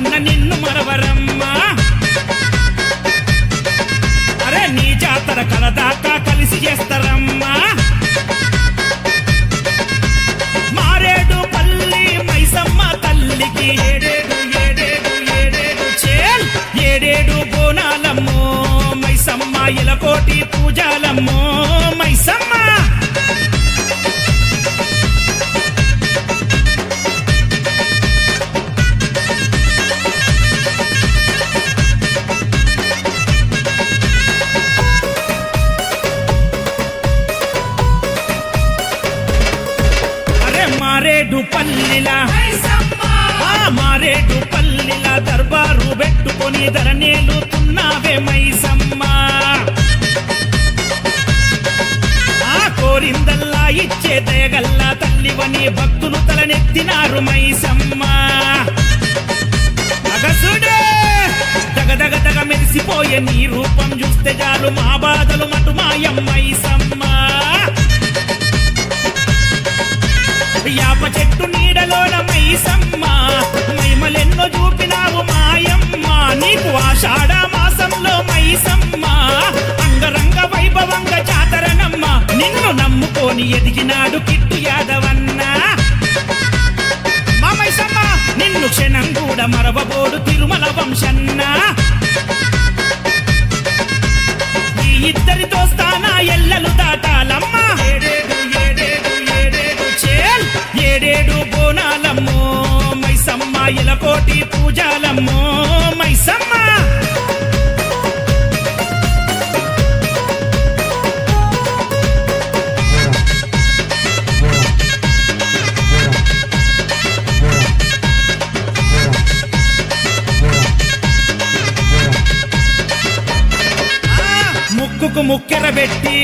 అన్న నిన్ను మరవరమ్మా అరే నీ జాతర కలదాకా కలిసి చేస్తారమ్మా మారేడు పల్లి మైసమ్మ తల్లికి ఏడేడు ఏడేడు ఏడేడు చేల్ ఏడేడు బోనాలమ్మో మైసమ్మ ఇలకోటి పూజాలమ్మో మైసమ్మ మారేడు పల్లిలా మారేడు పల్లిలా దర్బారు పెట్టుకొని ధరనేలుతున్నావే మైసమ్మ కోరిందల్లా ఇచ్చే దయగల్లా తల్లివని భక్తులు తలనెత్తినారు మైసమ్మ అగసుడే దగదగ దగ మెరిసిపోయే నీ రూపం చూస్తే చాలు మా బాధలు మటు మాయం మైసమ్మ యాప చెట్టు నీడలోన మైసమ్మ మైమలెన్నో చూపినావు మాయమ్మ నీకు ఆషాఢ మాసంలో మైసమ్మ అంగరంగ వైభవంగ జాతరనమ్మ నిన్ను నమ్ముకొని ఎదిగినాడు కిట్టు యాదవన్న మా మైసమ్మ నిన్ను క్షణం కూడా మరవబోడు తిరుమల వంశన్న ఈ ఇద్దరి దోస్తానా ఎల్లలు దాటాలమ్మ ఏడేడు బోనాలమ్మో మైసమ్మ ఇలకోటి పూజాలమ్మో మైసమ్మ ముక్కుకు ముక్కెరబెట్టి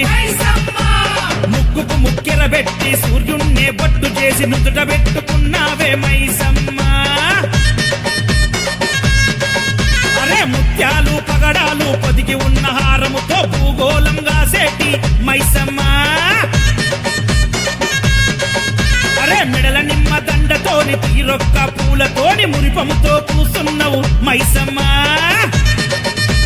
ముక్కుకు ముక్కెరబెట్టి సూర్యున్నే బొట్టు చేసి నుదుట పెట్టుకున్నావే మైసమ్మ అరే ముత్యాలు పగడ అరే మెడల నిమ్మ దండతోని తీరొక్క పూలతోని మురిపముతో కూసున్నవు మైసమ్మ